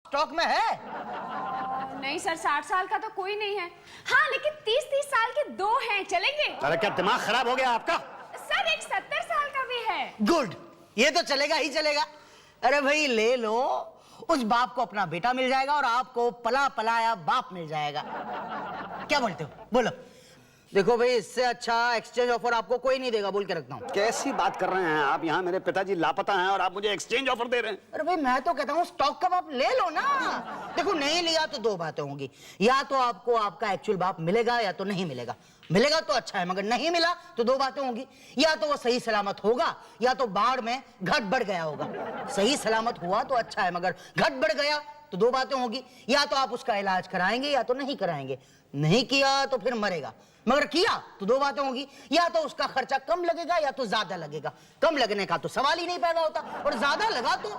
Stock में है? नहीं सर, 60 साल का तो कोई नहीं है। हाँ, लेकिन 30-30 साल के 2 हैं, चलेंगे? अरे क्या दिमाग खराब हो गया आपका? सर एक 70 साल का भी है। गुड, ये तो चलेगा ही चलेगा। अरे भाई ले लो, उस बाप को अपना बेटा मिल जाएगा और आपको पला पलाया बाप मिल जाएगा। क्या बोलते हो, बोलो। देखो भाई, इससे अच्छा एक्सचेंज ऑफर आपको कोई नहीं देगा, बोल के रखता हूँ। कैसी बात कर रहे हैं आप? यहाँ मेरे पिताजी लापता हैं और आप मुझे एक्सचेंज ऑफर दे रहे हैं? अरे भाई मैं तो कहता हूँ स्टॉक का बाप ले लो ना। देखो नहीं लिया तो 2 बातें होंगी, या तो आपको आपका एक्चुअल बाप मिलेगा या तो नहीं मिलेगा। मिलेगा तो अच्छा है, मगर नहीं मिला तो 2 बातें होंगी, या तो वो सही सलामत होगा या तो बाढ़ में घट बढ़ गया होगा। सही सलामत हुआ तो अच्छा है, मगर घट बढ़ गया तो 2 बातें होंगी, या तो आप उसका इलाज कराएंगे या तो नहीं कराएंगे। नहीं किया तो फिर मरेगा, मगर किया तो 2 बातें होंगी, या तो उसका खर्चा कम लगेगा या तो ज्यादा लगेगा। कम लगने का तो सवाल ही नहीं पैदा होता, और ज्यादा लगा तो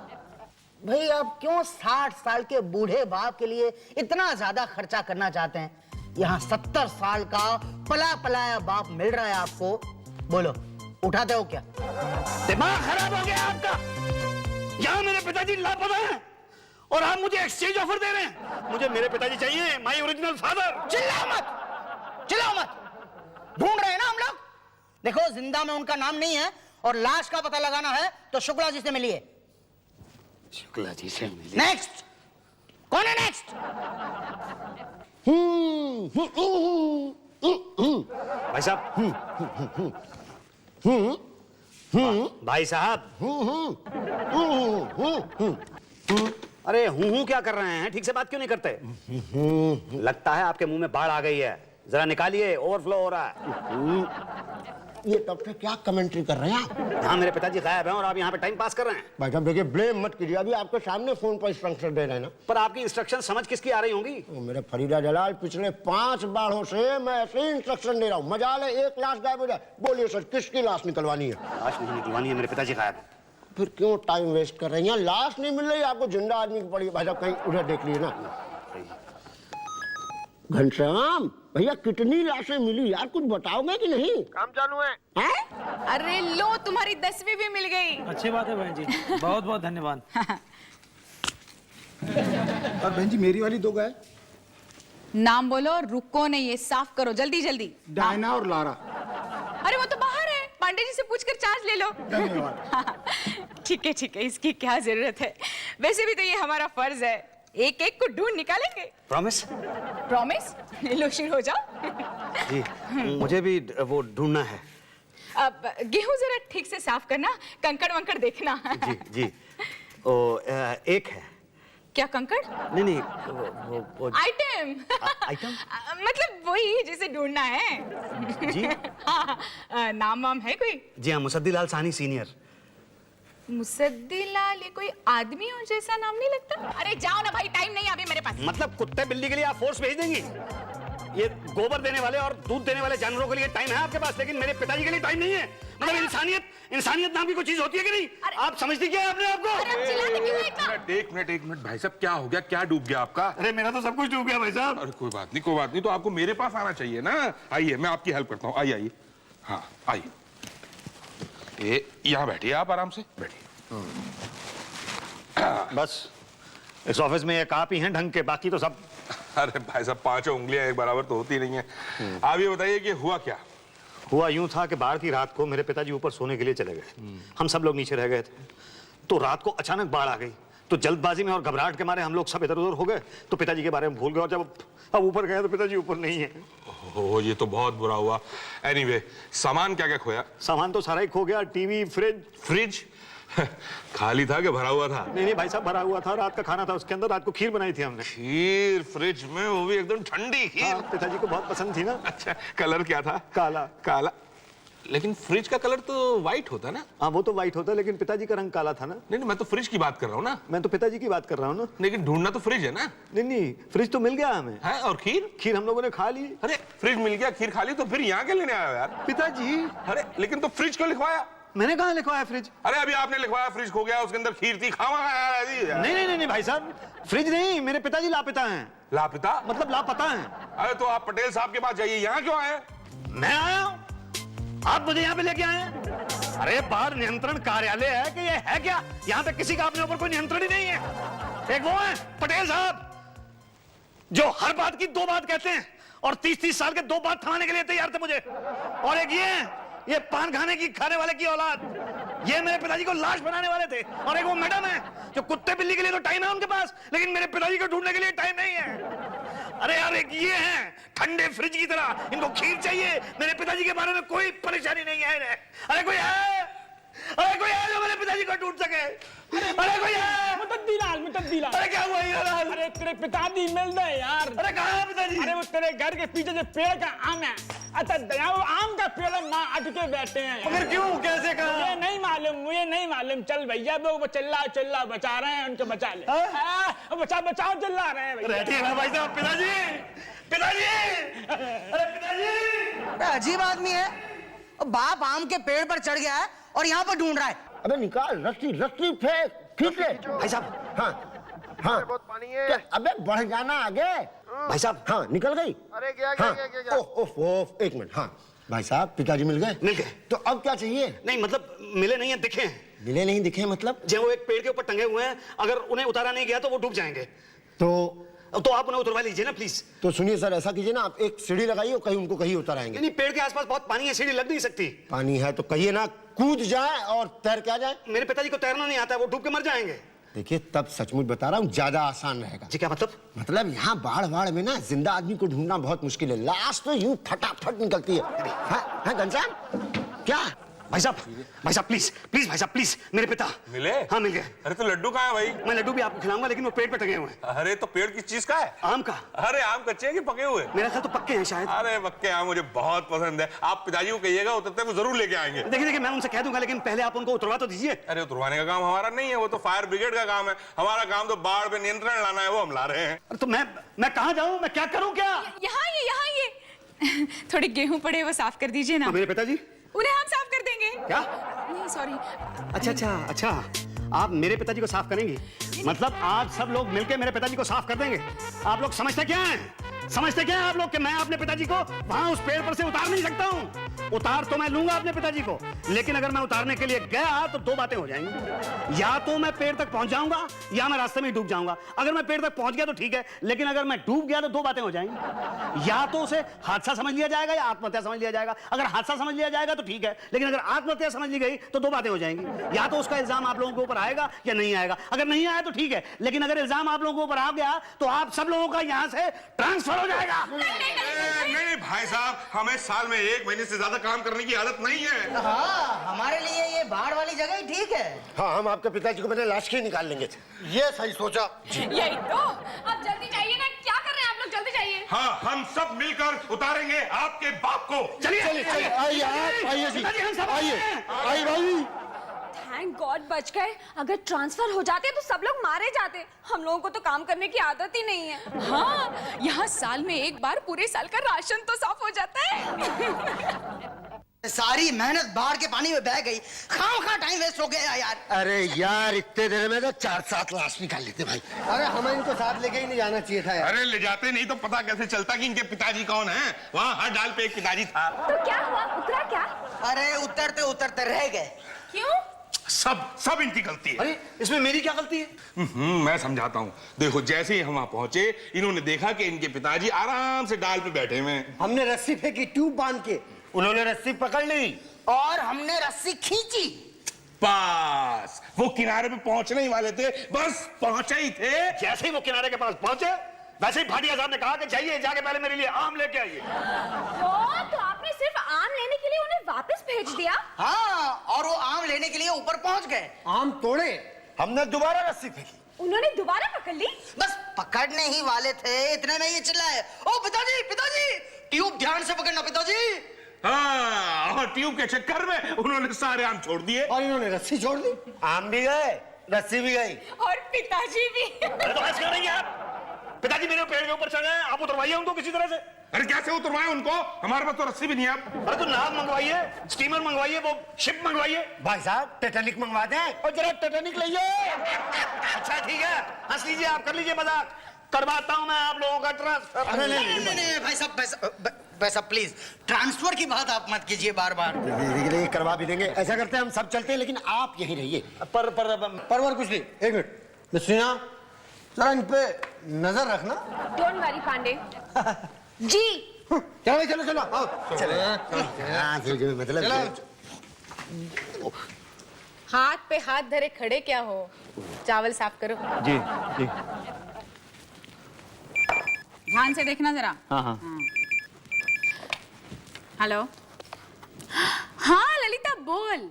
भाई आप क्यों 60 साल के बूढ़े बाप के लिए इतना ज्यादा खर्चा करना चाहते हैं? यहाँ 70 साल का पला पलाया बाप मिल रहा है आपको, बोलो उठाते हो क्या? दिमाग खराब हो गया आपका? यहाँ मेरे पिताजी लापता हैं और आप मुझे एक्सचेंज ऑफर दे रहे हैं? मुझे मेरे पिताजी चाहिए, माय ओरिजिनल फादर। चिल्लाओ मत, चिल्लाओ मत। ढूंढ रहे हैं ना हम लोग। देखो जिंदा में उनका नाम नहीं है और लाश का पता लगाना है तो शुक्ला जी से मिलिए। शुक्ला जी से मिलिए। नेक्स्ट, कौन है नेक्स्ट? भाई साहब, भाई साहब, अरे हूं क्या कर रहे हैं? ठीक से बात क्यों नहीं करते? लगता है आपके मुंह में बाढ़ आ गई है, जरा निकालिए, ओवरफ्लो हो रहा है। ये तब से क्या कमेंट्री कर रहे हैं आप? यहाँ मेरे पिताजी गायब हैं और आप यहाँ पे टाइम पास कर रहे हैं। भाई साहब देखिए, ब्लेम मत कीजिए, अभी आपके सामने फोन पर इंस्ट्रक्शन दे रहे हैं ना। पर आपकी इंस्ट्रक्शन समझ किसकी आ रही होंगी? तो मेरे फरीदा जलाल, पिछले 5 बाढ़ों से मैं ऐसे ही इंस्ट्रक्शन दे रहा हूँ। मजाल है एक लाश गायब हो जाए। बोलिए सर, किसकी लाश निकलवानी है? लाश नहीं निकलवानी है, मेरे पिताजी गायब हैं। फिर क्यों टाइम वेस्ट कर रहे हैं? लाश नहीं मिल रही, आपको जिंदा आदमी की पड़ी। भाई साहब कहीं उधर देख लीजिए ना। घनश्याम भैया, कितनी लाशें मिली यार, कुछ बताओगे कि नहीं? काम चालू है। हैं? अरे लो, तुम्हारी 10वीं भी मिल गई। अच्छी बात है बहन जी, बहुत बहुत धन्यवाद। और बहन जी मेरी वाली 2 गाय? नाम बोलो, रुको नहीं, ये साफ करो जल्दी जल्दी। डायना और लारा। अरे वो तो बाहर है, पांडे जी से पूछकर चार्ज ले लो। धन्यवाद। ठीक है, इसकी क्या जरूरत है? वैसे भी तो ये हमारा फर्ज है, एक एक को ढूंढ निकालेंगे। प्रॉमिस? प्रॉमिस? लो शुरू हो जाओ। जी, मुझे भी वो ढूंढना है। अब गेहूं जरा ठीक से साफ करना, कंकड़ वंकड़ देखना। जी जी। एक है। क्या कंकड़? नहीं, वो आइटम। आइटम? मतलब वही जिसे ढूंढना है। जी। हाँ, नाम वाम है कोई? जी हाँ, मुसद्दी लाल सानी सीनियर। मुसद्दी लाल, ये कोई आदमी और जैसा नाम नहीं लगता? अरे जाओ ना भाई, टाइम नहीं है अभी मेरे पास। मतलब कुत्ते बिल्ली के लिए आप फोर्स भेज देंगी? ये गोबर देने वाले और दूध देने वाले जानवरों के लिए टाइम है आपके पास, लेकिन मेरे पिताजी के लिए टाइम नहीं है। मतलब इंसानियत नाम की कोई चीज होती है कि नहीं? आप समझती क्या है अपने आप को? एक मिनट भाई साहब, क्या हो गया? क्या डूब गया आपका? अरे मेरा तो सब कुछ डूब गया भाई साहब। अरे कोई बात नहीं, तो आपको मेरे पास आना चाहिए ना। आइए, मैं आपकी हेल्प करता हूँ। आइए। हाँ आइए, यहाँ बैठिए, आप आराम से बैठिए। बस इस ऑफिस में एक आप ही हैं ढंग के, बाकी तो सब। अरे भाई साहब, 5 उंगलियां एक बराबर तो होती नहीं है। आप ये बताइए कि हुआ क्या? हुआ यूं था कि बाढ़ की रात को मेरे पिताजी ऊपर सोने के लिए चले गए। हम सब लोग नीचे रह गए थे। तो रात को अचानक बाढ़ आ गई, तो जल्दबाजी में और घबराहट के मारे हम लोग सब इधर उधर हो गए, तो पिताजी के बारे में भूल गए। और जब अब ऊपर गए तो पिताजी ऊपर नहीं है। ओह, ये तो बहुत बुरा हुआ। एनीवे, सामान क्या क्या खोया? सामान तो सारा ही खो गया। टीवी, फ्रिज खाली था कि भरा हुआ था? नहीं भाई साहब, भरा हुआ था। रात का खाना था उसके अंदर, रात को खीर बनाई थी हमने। खीर फ्रिज में, वो भी एकदम ठंडी खीर? हाँ, पिताजी को बहुत पसंद थी ना। अच्छा, कलर क्या था? काला। लेकिन फ्रिज का कलर तो व्हाइट होता ना? हाँ वो तो व्हाइट होता, लेकिन पिताजी का रंग काला था ना। नहीं, मैं तो फ्रिज की बात कर रहा हूँ ना। मैं तो पिताजी की बात कर रहा हूँ ना। लेकिन ढूंढना तो फ्रिज है ना? नहीं, फ्रिज तो मिल गया हमें। है? और खीर हम लोगों ने खा ली। अरे फ्रिज मिल गया, खीर खा ली, तो फिर यहाँ क्या लेने आया यार? पिताजी। अरे लेकिन तो फ्रिज क्यों लिखवाया? मैंने कहाँ लिखवाया फ्रिज? अरे अभी आपने लिखवाया फ्रिज खो गया, उसके अंदर खीर थी, खावा खाया। नहीं भाई साहब, फ्रिज नहीं, मेरे पिताजी लापता हैं। लापता? मतलब लापता हैं। अरे तो आप पटेल साहब के पास जाइए, यहाँ क्यों आए? मैं आया हूँ, आप मुझे यहाँ पे लेके आए हैं। अरे बाढ़ नियंत्रण कार्यालय है कि ये है क्या? यहाँ पे किसी का अपने ऊपर कोई नियंत्रण ही नहीं है। एक वो है पटेल साहब जो हर बात की दो बात कहते हैं और 30-30 साल के दो बात थमाने के लिए तैयार थे मुझे। और एक ये पान खाने वाले की औलाद, ये मेरे पिताजी को लाश बनाने वाले थे। और एक वो मैडम है जो कुत्ते बिल्ली के लिए तो टाइम है उनके पास, लेकिन मेरे पिताजी को ढूंढने के लिए टाइम नहीं है। अरे यार एक ये है ठंडे फ्रिज की तरह, इनको खीर चाहिए, मेरे पिताजी के बारे में कोई परेशानी नहीं है इन्हें। अरे कोई है जो मेरे पिताजी को ढूंढ सके? अरे कोई है? मुतद्दीलाल अरे क्या हुआ यार? अरे तेरे पिताजी मिल गए यार। अरे कहाँ है पिताजी? अरे वो तेरे घर के पीछे जो पेड़ का आम है, अच्छा दया वो आम का पेड़ है, माँ अटके बैठे हैं। मगर क्यों, कैसे, कहाँ? मुझे नहीं मालूम। चल भैया वो चिल्ला बचा रहे हैं, उनको बचा ले। बचाओ चिल्ला रहे हैं भैया। बैठिए ना भाई साहब। पिताजी अरे पिताजी। अजीब आदमी है, बाप आम के पेड़ पर चढ़ गया है और यहाँ पर ढूंढ रहा है। अबे निकाल रस्सी फेंक, ठीक है भाई साहब। हाँ बहुत पानी है। अबे बढ़ जाना आगे। भाई साहब। हाँ निकल गई। अरे गया। ओह एक मिनट। हाँ भाई साहब पिताजी मिल गए। तो अब क्या चाहिए? नहीं मतलब मिले नहीं है, दिखे हैं। मिले नहीं दिखे मतलब? जब वो एक पेड़ के ऊपर टंगे हुए हैं, अगर उन्हें उतारा नहीं गया तो वो डूब जाएंगे। तो आप उन्हें उतरवा लीजिए ना प्लीज। तो सुनिए सर, ऐसा कीजिए ना, आप एक सीढ़ी लगाइए, कहीं उनको कहीं उतर आएंगे। नहीं पेड़ के आसपास बहुत पानी है, सीढ़ी लग नहीं सकती। पानी है तो कहिए ना कूद जाए और तैर के आ जाए। मेरे पिताजी को तैरना नहीं आता है, वो डूब के मर जाएंगे। देखिए तब सचमुच बता रहा हूँ ज्यादा आसान रहेगा। जी क्या मतलब? मतलब यहाँ बाढ़ में ना जिंदा आदमी को ढूंढना बहुत मुश्किल है, लाश तो यूं फटाफट निकलती है। हाँ घनश्याम क्या? भाई साहब प्लीज भाई साहब प्लीज, मेरे पिता मिले? हाँ मिल गए। अरे तो लड्डू कहाँ है भाई? मैं लड्डू भी आपको खिलाऊंगा, लेकिन वो पेड़ पे टंगे हुए हैं। अरे तो पेड़ किस चीज का है? आम का। अरे आम कच्चे हैं कि पके हुए? मेरा ख्याल तो पक्के हैं शायद। अरे पक्के आम मुझे बहुत पसंद है, आप पिताजी को कहिएगा उतरते वो जरूर लेके आएंगे। देखिए मैं उनसे कह दूंगा, लेकिन पहले आप उनको उतरवा तो दीजिए। अरे उतरवाने का काम हमारा नहीं है, वो तो फायर ब्रिगेड का काम है। हमारा काम तो बाढ़ पे नियंत्रण लाना है, वो हम ला रहे हैं। तो मैं कहाँ जाऊँ, मैं क्या करूँ? क्या यहाँ ये थोड़े गेहूं पड़े वो साफ कर दीजिए ना। तो मेरे पिताजी? उन्हें हम साफ कर देंगे। क्या? नहीं सॉरी। अच्छा आप मेरे पिताजी को साफ करेंगी? मतलब आज सब लोग मिलकर मेरे पिताजी को साफ कर देंगे? आप लोग समझते क्या हैं आप लोग कि मैं अपने पिताजी को वहां उस पेड़ पर से उतार नहीं सकता हूं? उतार तो मैं लूंगा अपने पिताजी को, लेकिन अगर मैं उतारने के लिए गया तो दो बातें हो जाएंगी। या तो मैं पेड़ तक पहुंच जाऊंगा या मैं रास्ते में डूब जाऊंगा। अगर मैं पेड़ तक पहुंच गया तो ठीक है, लेकिन अगर मैं डूब गया तो दो बातें हो जाएंगी। या तो उसे हादसा समझ लिया जाएगा या आत्महत्या समझ लिया जाएगा। अगर हादसा समझ लिया जाएगा तो ठीक है, लेकिन अगर आत्महत्या समझ ली गई तो दो बातें हो जाएंगी। या तो उसका इल्जाम आप लोगों के ऊपर आएगा या नहीं आएगा। अगर नहीं आया तो ठीक है, लेकिन अगर इल्जाम आप लोगों के ऊपर आ गया तो आप सब लोगों का यहां से ट्रांसफर हो जाएगा। नहीं भाई साहब, हमें साल में 1 महीने से ज्यादा काम करने की आदत नहीं है। हाँ हमारे लिए ये बाढ़ वाली जगह ही ठीक है। हाँ हम आपके पिताजी को मैंने लाश के निकाल लेंगे। ये सही सोचा। यही तो। अब जल्दी जाइए ना, क्या कर रहे हैं आप लोग? जल्दी जाइए। हाँ हम सब मिलकर उतारेंगे आपके बाप को। चलिए आइए जी, आइए भाई। थैंक गॉड बच गए, अगर ट्रांसफर हो जाते तो सब लोग मारे जाते। हम लोगों को तो काम करने की आदत ही नहीं है। हाँ यहाँ साल में एक बार पूरे साल का राशन तो साफ हो जाता है। सारी मेहनत बाढ़ के पानी में बह गई, खाम टाइम वेस्ट हो गया यार। अरे यार इतने देर में तो 4-7 लाश निकाल लेते भाई। अरे हमें इनको साथ लेके ही नहीं जाना चाहिए था यार। अरे ले जाते नहीं तो पता कैसे चलता कि इनके पिताजी कौन हैं? वहाँ हर डाल पे एक पिताजी था। तो क्या हुआ, उतरा क्या? अरे उतरते उतरते रह गए। क्यों? सब इनकी गलती है। अरे इसमें मेरी क्या गलती है? मैं समझाता हूँ। देखो जैसे ही हम वहाँ पहुंचे, इन्होंने देखा कि इनके पिताजी आराम से डाल पे बैठे हुए हैं। हमने रस्सी फेंकी ट्यूब बांध के, उन्होंने रस्सी पकड़ ली और हमने रस्सी खींची। पास वो किनारे पे पहुंचने ही वाले थे, बस पहुंचे ही थे। जैसे ही वो किनारे के पास पहुंचे, वैसे ही भाटिया साहब ने कहा कि जाइए जाके पहले मेरे लिए आम लेके आइए। तो आपने सिर्फ आम लेने के लिए उन्हें वापस भेज दिया? हाँ और वो आम लेने के लिए ऊपर पहुंच गए। आम तोड़े, हमने दोबारा रस्सी फेंकी, उन्होंने दोबारा पकड़ ली। बस पकड़ने ही वाले थे, इतने में ये चिल्लाए, ओ पिताजी पिताजी, ट्यूब ध्यान से पकड़ना पिताजी। हाँ और ट्यूब के चक्कर में उन्होंने सारे आम छोड़ दिए और इन्होंने रस्सी छोड़ दी। आम भी गए, रस्सी भी गई और पिताजी भी। अरे तो ऐसे करेंगे आप? पिताजी मेरे पेड़ के ऊपर चढ़ गए, आप उतरवाइए उनको किसी तरह से। अरे कैसे उतरवाए उनको? हमारे पास तो रस्सी भी नहीं है। अरे तो नाव मंगवाइए, स्टीमर मंगवाइए, वो शिप मंगवाइए। भाई साहब टाइटैनिक मंगवा दें और जरा टाइटैनिक लाइए। अच्छा ठीक है, हंस लीजिए, आप कर लीजिए मजाक, करवाता हूं मैं आप लोगों का ट्रांसफर। अरे नहीं भाई साहब प्लीज ट्रांसफर की बात आप मत कीजिए बार बार। धीरे करवा भी देंगे। ऐसा करते हैं हम सब चलते हैं, लेकिन आप यहीं रहिए। परवर कुछ नहीं। एक मिनट मिस्ट्रीना, जरा इन पे नजर रखना। Don't worry Pandey ji. चलो भाई, चलो चलो आओ चलो। मतलब हाथ पे हाथ धरे खड़े क्या हो, चावल साफ करो। जी जी। ध्यान से देखना जरा। हाँ हाँ। हेलो। हाँ ललिता बोल।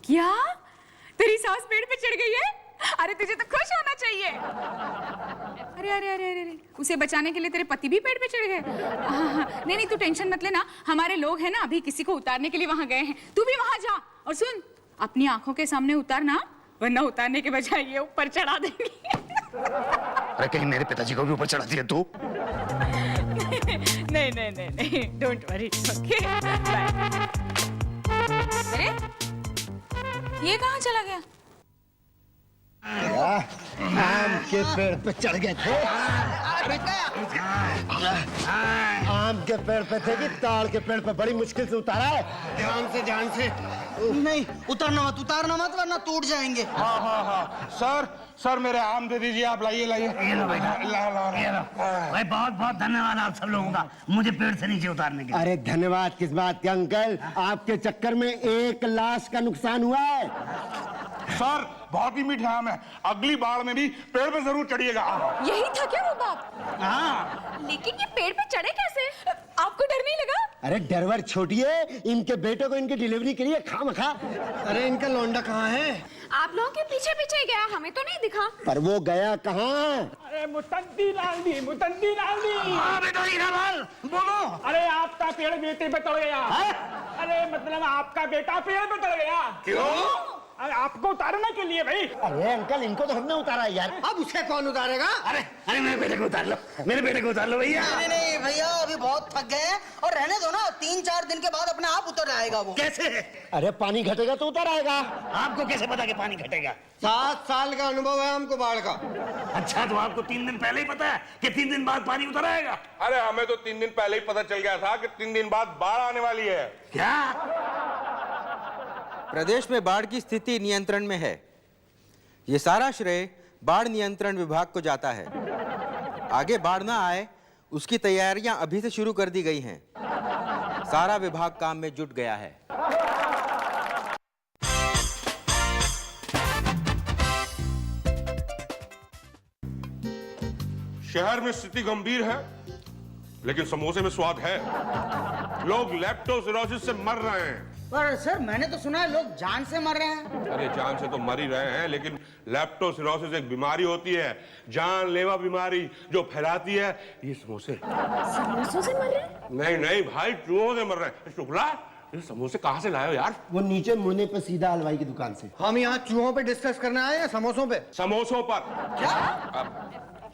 क्या तेरी सास पेड़ पे चढ़ गई है? अरे तुझे तो खुश होना चाहिए। अरे अरे अरे अरे अरे, उसे बचाने के लिए तेरे पति भी पेड़ पे चढ़ गए? नहीं नहीं, तू टेंशन मत लेना, हमारे लोग हैं ना, अभी किसी को उतारने के लिए वहां गए हैं। तू भी वहां जा और सुन, अपनी आंखों के सामने उतारना, वरना उतारने के बजाय ये ऊपर चढ़ा देंगे। अरे कहीं मेरे पिताजी को भी ऊपर चढ़ा दिया तू? नहीं नहीं नहीं नहीं, डोंट वरी, ओके बाय। अरे ये कहाँ चला गया? आम के पेड़ पे चढ़ गए थे। आम के पेड़ पे थे कि ताड़ के पेड़ पे? बड़ी मुश्किल से उतारा है। ध्यान से ध्यान से। नहीं, उतारना मत वरना टूट जाएंगे। हाँ हाँ हाँ सर, सर मेरे आम दे दीजिए आप। लाइए लाइए। ये लो बेटा, ये लो। भाई बहुत बहुत धन्यवाद आप सब लोगों का मुझे पेड़ से नीचे उतारने के लिए। अरे धन्यवाद किस बात के अंकल, आपके चक्कर में 1 लाश का नुकसान हुआ है। सर बहुत ही मीठा आम है, अगली बार में भी पेड़ पे जरूर चढ़िएगा। यही था क्या वो बात? हाँ, लेकिन ये पेड़ पे चढ़े कैसे? आपको डर नहीं लगा? अरे डरवर छोटिए, इनके बेटे को इनकी डिलीवरी के लिए खामखा। अरे इनका लौंडा कहाँ है? आप लोगों के पीछे पीछे गया, हमें तो नहीं दिखा। पर वो गया कहाँ? अरे मुतद्दी लाल दी, मुतद्दी लाल दी। हाँ बेटा हीरालाल बोलो। अरे आपका पेड़ बेटे पे चढ़ गया। अरे मतलब आपका बेटा पेड़ पे चढ़ गया। क्यों? अरे आपको उतारने के लिए भाई। अरे अंकल, इनको तो हमने उतारा यार। अब उसे कौन उतारेगा? अरे अरे मेरे बेटे को उतार लो, मेरे बेटे को उतार लो भैया। नहीं नहीं भैया, अभी बहुत थक गए हैं और रहने दो ना, 3-4 दिन के बाद अपने आप उतर आएगा वो। कैसे? अरे पानी घटेगा तो उतर आएगा। आपको कैसे पता कि पानी घटेगा? 7 साल का अनुभव है हमको बाढ़ का। अच्छा तो आपको 3 दिन पहले ही पता है कि 3 दिन बाद पानी उतर आएगा? अरे हमें तो 3 दिन पहले ही पता चल गया था कि 3 दिन बाद बाढ़ आने वाली है। क्या? प्रदेश में बाढ़ की स्थिति नियंत्रण में है। ये सारा श्रेय बाढ़ नियंत्रण विभाग को जाता है। आगे बाढ़ ना आए उसकी तैयारियां अभी से शुरू कर दी गई हैं। सारा विभाग काम में जुट गया है। शहर में स्थिति गंभीर है, लेकिन समोसे में स्वाद है। लोग लेप्टोस्पिरोसिस से मर रहे हैं। पर सर मैंने तो सुना है लोग जान से मर रहे हैं। अरे जान से तो मर ही रहे हैं, लेकिन लेप्टोस्पिरोसिस एक बीमारी होती है, जानलेवा बीमारी, जो फैलाती है ये समोसे। समोसों से मर रहे हैं? नहीं नहीं भाई, चूहों से मर रहे हैं। शुक्ला, ये समोसे कहाँ से लाए हो यार? वो नीचे मुन्ने पे सीधा हलवाई की दुकान से। हम यहाँ चूहों पे डिस्कस करने आए हैं, समोसों पे? समोसों पर। क्या?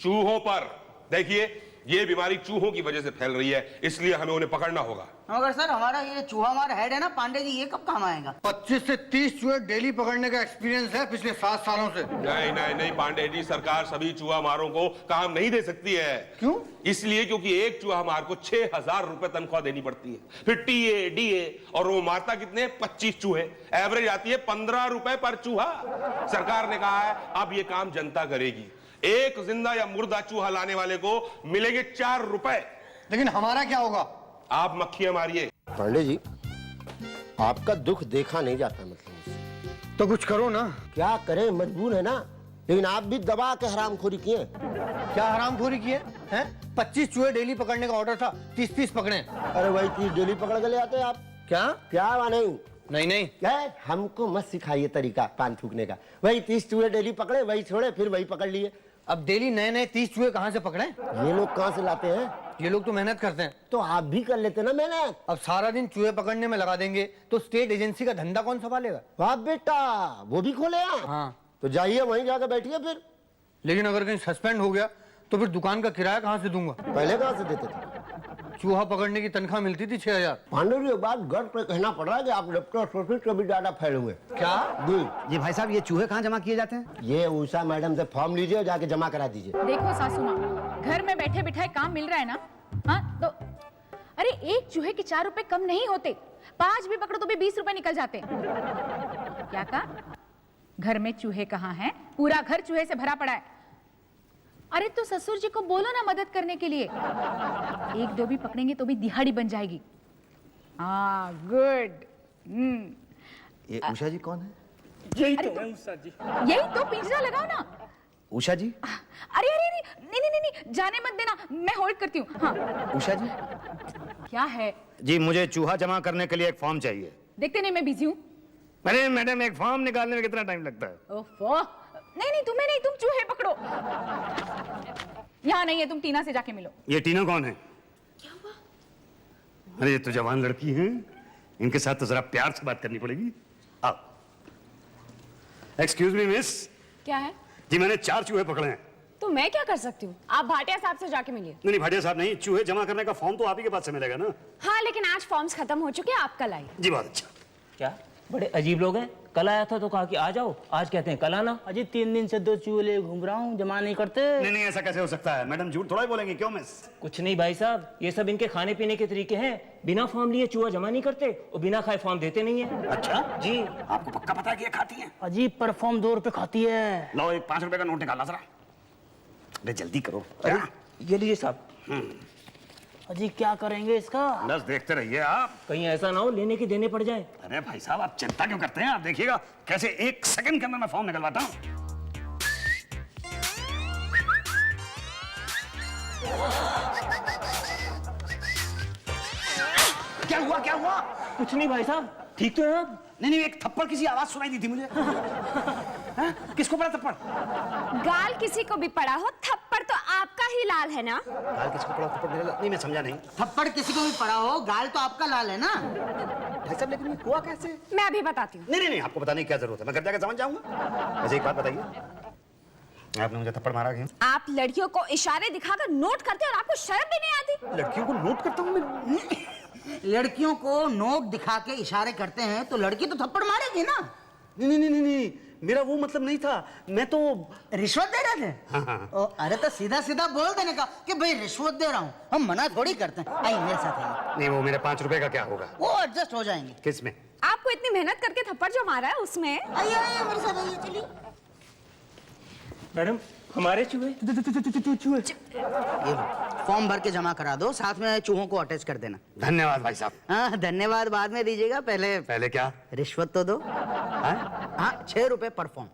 चूहों पर। देखिए, ये बीमारी चूहों की वजह से फैल रही है, इसलिए हमें उन्हें पकड़ना होगा। मगर सर हमारा ये चूहा मार हेड है ना पांडे जी, ये कब काम आएगा? 25 से 30 चूहे डेली पकड़ने का एक्सपीरियंस है पिछले 7 सालों से। नहीं नहीं नहीं पांडे जी, सरकार सभी चूहा मारों को काम नहीं दे सकती है। क्यों? इसलिए क्योंकि एक चूहा मार को 6000 रुपए तनख्वाह देनी पड़ती है, फिर टीए डीए, और वो मारता कितने? 25 चूहे। एवरेज आती है 15 रुपए पर चूहा। सरकार ने कहा है अब ये काम जनता करेगी। एक जिंदा या मुर्दा चूहा लाने वाले को मिलेंगे 4 रुपए। लेकिन हमारा क्या होगा? आप मक्खियां मारिए। पांडे जी, आपका दुख देखा नहीं जाता मतलब। तो कुछ करो ना। क्या करें, मजबूर है ना। लेकिन आप भी दबा के हरामखोरी किए। क्या हरामखोरी किए हैं? 25 चूहे डेली पकड़ने का ऑर्डर था, 30-30 पकड़े। अरे वही 30 डेली पकड़ के ले आते आप। क्या? क्या हुआ? नहीं नहीं नहीं, क्या? हमको मत सिखाइए तरीका पान थूकने का। वही 30 चूहे डेली पकड़े, वही छोड़े, फिर वही पकड़ लिए। अब डेली नए नए 30 चूहे कहाँ से पकड़े? ये लोग कहाँ से लाते हैं? ये लोग तो मेहनत करते हैं। तो आप भी कर लेते ना मेहनत। अब सारा दिन चूहे पकड़ने में लगा देंगे तो स्टेट एजेंसी का धंधा कौन संभालेगा? वाह बेटा, वो भी खोले आप? हाँ। तो जाइए वहीं जाकर बैठिए फिर। लेकिन अगर कहीं सस्पेंड हो गया तो फिर दुकान का किराया कहाँ से दूंगा? पहले कहाँ से देते थे? चूहा पकड़ने की तनख्वाह मिलती थी 6000। पांडे जी, एक बात गर्व पे कहना पड़ रहा है कि आप लेप्टोस्पिरोसिस से भी ज्यादा फैले हुए। क्या? जी भाई साहब, ये चूहे कहाँ जमा किए जाते हैं? ये उषा मैडम से फॉर्म लीजिए और जाके जमा करा दीजिए। देखो सासू माँ, घर में बैठे बिठाए काम मिल रहा है ना, हाँ तो अरे एक चूहे के 4 रुपए कम नहीं होते, 5 भी पकड़ो तो भी 20 रुपए निकल जाते हैं। क्या कहा? घर में चूहे कहाँ हैं? पूरा घर चूहे से भरा पड़ा है। अरे तो ससुर जी को बोलो ना मदद करने के लिए। एक दो भी पकड़ेंगे तो भी दिहाड़ी बन जाएगी। हाँ गुड। ये उषा जी कौन है? यही तो है उषा जी। यही तो, पिंजरा लगाओ ना। उषा जी? अरे अरे अरे नहीं नहीं नहीं, जाने मत देना, मैं होल्ड करती हूँ। हाँ उषा जी? क्या है? जी मुझे चूहा जमा करने के लिए एक फॉर्म चाहिए। देखते नहीं मैं बिजी हूँ। अरे मैडम, एक फॉर्म निकालने में कितना टाइम लगता है? ओफो, नहीं नहीं तुम्हें नहीं, तुम चूहे पकड़ो। यहाँ नहीं है, तुम टीना से जाके मिलो। ये टीना कौन है? क्या हुआ? अरे ये तो जवान लड़की है, इनके साथ तो जरा प्यार से बात करनी पड़ेगी। आओ। Excuse me miss. क्या है? जी मैंने 4 चूहे पकड़े हैं। तो मैं क्या कर सकती हूँ? आप भाटिया साहब से जाके मिलिए। नहीं भाटिया साहब नहीं, चूहे जमा करने का फॉर्म तो आप ही के पास से मिलेगा ना? हाँ लेकिन आज फॉर्म्स खत्म हो चुके हैं, आप कल आइए। जी बहुत अच्छा। क्या बड़े अजीब लोग हैं। कल आया था तो कहा कि आ जाओ, आज कहते हैं कल आना। अजी 3 दिन से 2 चूहे ले घूम रहा हूँ, जमा नहीं करते। नहीं ऐसा कैसे हो सकता है? मैडम झूठ थोड़ा ही बोलेंगे, क्यों मिस? कुछ नहीं भाई साहब, ये सब इनके खाने पीने के तरीके हैं। बिना फॉर्म लिए चूहा जमा नहीं करते और बिना खाए फॉर्म देते नहीं है। अच्छा जी। आपको पक्का पता है कि ये खाती है? अजी पर फॉर्म 2 रुपए खाती है। लो एक 5 रुपए का नोट निकालना जरा। अरे जल्दी करो। अरे ये लीजिए साहब। अजी क्या करेंगे इसका? बस देखते रहिए आप, कहीं ऐसा ना हो लेने के देने पड़ जाए। अरे भाई साहब आप चिंता क्यों करते हैं? आप देखिएगा कैसे 1 सेकंड के अंदर मैं फॉर्म निकलवाता हूँ। क्या हुआ क्या हुआ? कुछ नहीं भाई साहब, ठीक तो है आप? नहीं एक थप्पड़ किसी आवाज सुनाई दी थी मुझे। किसको पड़ा थप्पड़? गाल किसी को भी पड़ा हो, थप्पड़ तो आपका ही लाल है ना? गाल किसको पड़ा? थप्पड़ मेरे लाल? नहीं मैं समझा नहीं। थप्पड़ किसी को भी पड़ा हो, गाल तो आपका लाल है ना? भाई साहब लेकिन ये हुआ कैसे? मैं अभी बताती हूँ। नहीं आपको बताने की क्या जरूरत है, मैं घर जाकर समझ जाऊंगा। वैसे एक बात बताइए, आपने मुझे थप्पड़ मारा क्यों? आप लड़कियों को इशारे दिखाकर नोट करते और आपको शर्म भी नहीं आती? लड़कियों को नोट करता हूँ मैं? लड़कियों को नोट दिखा के इशारे करते हैं तो लड़की तो थप्पड़ मारेगी ना? नहीं मेरा वो मतलब नहीं था, मैं तो रिश्वत दे रहे थे। हाँ। अरे तो सीधा सीधा बोल देने का कि भाई रिश्वत दे रहा हूँ, हम मना थोड़ी करते हैं। आइए मेरे साथ आइए। नहीं वो मेरे 5 रुपए का क्या होगा? वो एडजस्ट हो जाएंगे। किस में? आपको इतनी मेहनत करके थप्पड़ जो मारा है उसमें। आइए आइए मेरे साथ आइए, चलिए। मैडम हमारे चूहे। ये लो, फॉर्म भर के जमा करा दो, साथ में चूहों को अटैच कर देना। धन्यवाद भाई साहब। हाँ धन्यवाद बाद में दीजिएगा, पहले क्या? रिश्वत तो दो। हाँ 6 रुपए पर फॉर्म।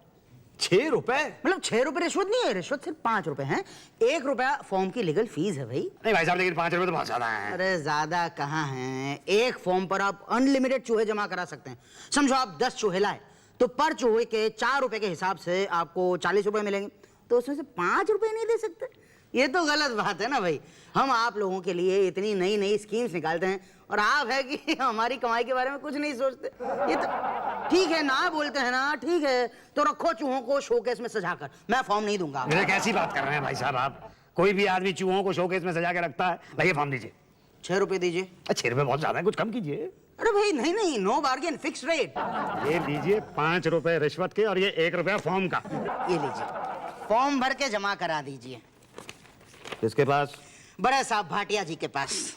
6 रुपए? मतलब 6 रुपए रिश्वत नहीं है, रिश्वत सिर्फ 5 रुपए हैं। 1 रुपया फॉर्म की लीगल फीस है भाई। नहीं भाई साहब लेकिन 5 रुपए तो बहुत ज्यादा है। अरे ज्यादा कहाँ है, एक फॉर्म पर आप अनलिमिटेड चूहे जमा करा सकते हैं। समझो आप 10 चूहे लाए तो पर चूहे के 4 रुपए के हिसाब से आपको 40 रुपए मिलेंगे, तो उसमें से 5 रुपए नहीं दे सकते? ये तो गलत बात है ना भाई। हम आप लोगों के लिए इतनी नई नई स्कीम्स निकालते हैं और आप है कि हमारी कमाई के बारे में कुछ नहीं सोचते। ये तो ठीक है ना, बोलते हैं ना, ठीक है तो रखो चूहों को शोकेस में सजाकर, मैं फॉर्म नहीं दूंगा। मेरे कैसी बात कर रहे हैं भाई साहब आप? कोई भी आदमी चूहों को शोकेस में सजा के रखता है? लाइए फॉर्म दीजिए। 6 रुपए दीजिए। 6 रुपए बहुत ज्यादा है, कुछ कम कीजिए। अरे भाई नहीं, नो बार्गेन, फिक्स रेट। ये लीजिए 5 रुपए रिश्वत के और ये 1 रुपया फॉर्म का। ये लीजिए, फॉर्म भर के जमा करा दीजिए। किसके पास? बड़े साहब भाटिया जी के पास।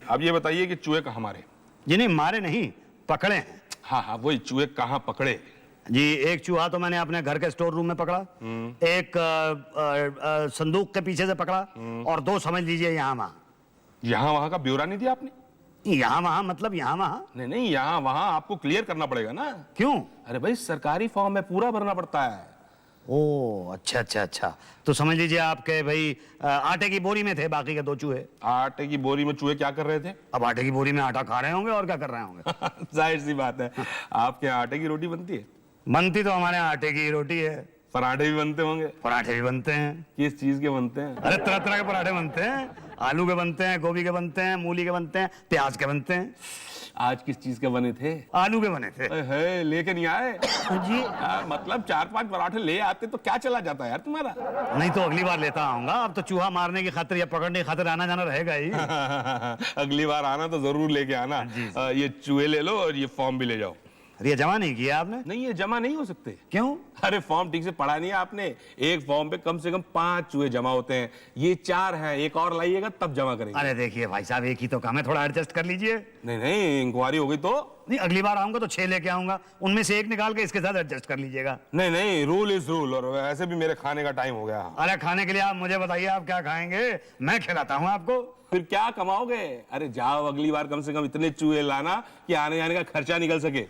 अब ये बताइए कि चूहे कहाँ मारे? जी नहीं मारे नहीं, पकड़े हैं। हाँ वही चूहे कहाँ पकड़े? जी एक चूहा तो मैंने अपने घर के स्टोर रूम में पकड़ा, एक संदूक के पीछे से पकड़ा और 2 समझ लीजिए यहाँ वहां का ब्यौरा नहीं दिया आपने? यहाँ वहां मतलब यहाँ वहां? नहीं यहाँ वहां आपको क्लियर करना पड़ेगा ना। क्यों? अरे भाई सरकारी फॉर्म में पूरा भरना पड़ता है। ओ अच्छा तो समझ लीजिए आपके भाई आटे की बोरी में थे बाकी के 2 चूहे। आटे की बोरी में चूहे क्या कर रहे थे? अब आटे की बोरी में आटा खा रहे होंगे और क्या कर रहे होंगे। जाहिर सी बात है। आपके यहाँ आटे की रोटी बनती है? बनती तो हमारे यहाँ आटे की रोटी है। पराठे भी बनते होंगे? पराठे भी बनते हैं। किस चीज के बनते हैं? अरे तरह तरह के पराठे बनते हैं, आलू के बनते हैं, गोभी के बनते हैं, मूली के बनते हैं, प्याज के बनते हैं। आज किस चीज के बने थे? आलू के बने थे। है लेके नहीं आए? जी मतलब 4-5 पराठे ले आते तो क्या चला जाता है यार तुम्हारा? नहीं तो अगली बार लेता आऊंगा। अब तो चूहा मारने की खातिर या पकड़ने की खातिर आना जाना रहेगा ही। अगली बार आना तो जरूर लेके आना। ये चूहे ले लो और ये फॉर्म भी ले जाओ। अरे ये जमा नहीं किया आपने? नहीं ये जमा नहीं हो सकते। क्यों? अरे फॉर्म ठीक से पढ़ा नहीं है आपने। एक फॉर्म पे कम से कम 5 चूहे जमा होते हैं, ये 4 हैं, एक और लाइएगा तब जमा करेंगे। अरे देखिए भाई साहब एक ही तो काम है, थोड़ा एडजस्ट कर लीजिए। नहीं इंक्वायरी हो गई तो नहीं, अगली बार आऊंगा तो 6 लेके आऊंगा, उनमें से एक निकाल के इसके साथ एडजस्ट कर लीजिएगा। नहीं नहीं, रूल इज रूल, और ऐसे भी मेरे खाने का टाइम हो गया। अरे खाने के लिए आप मुझे बताइए, आप क्या खाएंगे, मैं खिलाता हूँ आपको। फिर क्या कमाओगे? अरे जाओ, अगली बार कम से कम इतने चूहे लाना कि आने जाने का खर्चा निकल सके।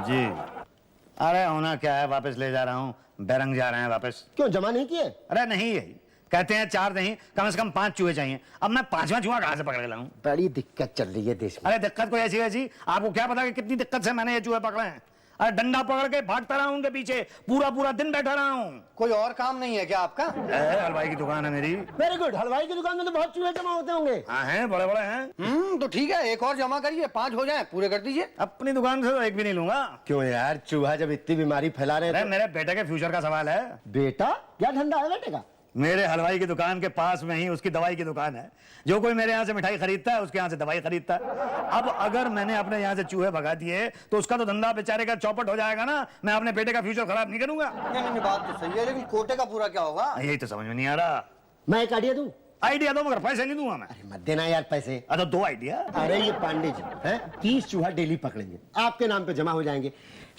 जी, अरे होना क्या है, वापस ले जा रहा हूँ, बैरंग जा रहे हैं वापस। क्यों जमा नहीं किए? अरे नहीं, है कहते हैं 4 नहीं, कम से कम 5 चूहे चाहिए। अब मैं 5वां चूहा कहाँ से पकड़ के लाऊं? बड़ी दिक्कत चल रही है देश में। अरे दिक्कत कोई ऐसी वैसी, आपको क्या पता कि कितनी दिक्कत से मैंने ये चूहे पकड़े हैं। अरे डंडा पकड़ के भागता रहा हूं उनके पीछे, पूरा पूरा दिन बैठा रहा हूं। कोई और काम नहीं है क्या आपका? हलवाई की दुकान है मेरी। वेरी गुड, हलवाई की दुकान में तो बहुत चूहे जमा होते होंगे। हाँ हैं, बड़े बड़े हैं। तो ठीक है, एक और जमा करिए, 5 हो जाए, पूरे कर दीजिए। अपनी दुकान से तो एक भी नहीं लूंगा। क्यों यार, चूहा जब इतनी बीमारी फैला रहे अरे थे। मेरे बेटे के फ्यूचर का सवाल है। बेटा क्या धंधा है बेटे का? मेरे हलवाई की दुकान के पास में ही उसकी दवाई की दुकान है। जो कोई मेरे यहाँ से मिठाई खरीदता है उसके यहाँ से दवाई खरीदता है। अब अगर मैंने अपने यहाँ से चूहे भगा दिए तो उसका तो धंधा बेचारे का चौपट हो जाएगा ना। मैं अपने बेटे का फ्यूचर खराब नहीं करूंगा। नहीं, बात तो सही है, लेकिन कोटे का पूरा क्या होगा? यही तो समझ में नहीं आ रहा। मैं एक आइडिया दूं? आइडिया दो, मगर पैसे नहीं दूंगा मैं। अरे मत देना यार पैसे। अच्छा 2 आइडिया। अरे ये पांडे जी हैं, 30 चूहा डेली पकड़ेंगे, आपके नाम पे जमा हो जाएंगे।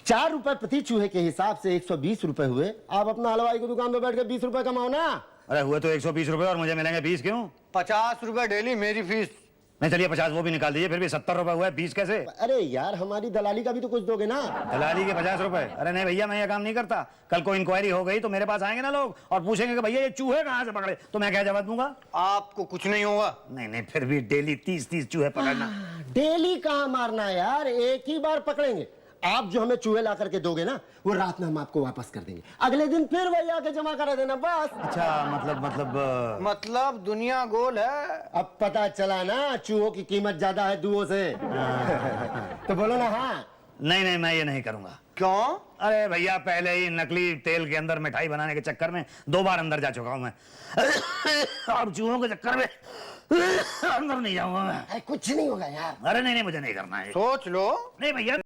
4 रुपए प्रति चूहे के हिसाब से 120 रुपए हुए। आप अपना हलवाई की दुकान पे बैठ के 20 रुपए कमाओ ना। अरे हुए तो 120 रुपए और मुझे मिलेंगे 20 क्यों? 50 रुपए डेली मेरी फीस। नहीं चलिए 50 वो भी निकाल दीजिए, फिर भी 70 रुपए हुए, 20 कैसे? अरे यार हमारी दलाली का भी तो कुछ दोगे ना। दलाली के 50 रुपए? अरे नहीं भैया, मैं ये काम नहीं करता। कल को इंक्वायरी हो गई तो मेरे पास आएंगे ना लोग और पूछेंगे कि भैया ये चूहे कहाँ से पकड़े, तो मैं क्या जवाब दूंगा? आपको कुछ नहीं होगा। नहीं नहीं, फिर भी डेली 30-30 चूहे पकड़ना। डेली कहाँ मारना है यार, एक ही बार पकड़ेंगे। आप जो हमें चूहे ला करके दोगे ना, वो रात में हम आपको वापस कर देंगे, अगले दिन फिर वही आके जमा करा देना बस। अच्छा मतलब दुनिया गोल है। अब पता चला ना, चूहों की कीमत ज्यादा है दुओं से। तो बोलो ना हाँ। नहीं नहीं, मैं ये नहीं करूंगा। क्यों? अरे भैया, पहले ही नकली तेल के अंदर मिठाई बनाने के चक्कर में 2 बार अंदर जा चुका हूं मैं। अब चूहों के चक्कर में अंदर नहीं जाऊंगा मैं। कुछ नहीं होगा यार। अरे नहीं नहीं, मुझे नहीं करना है। सोच लो। नहीं भैया।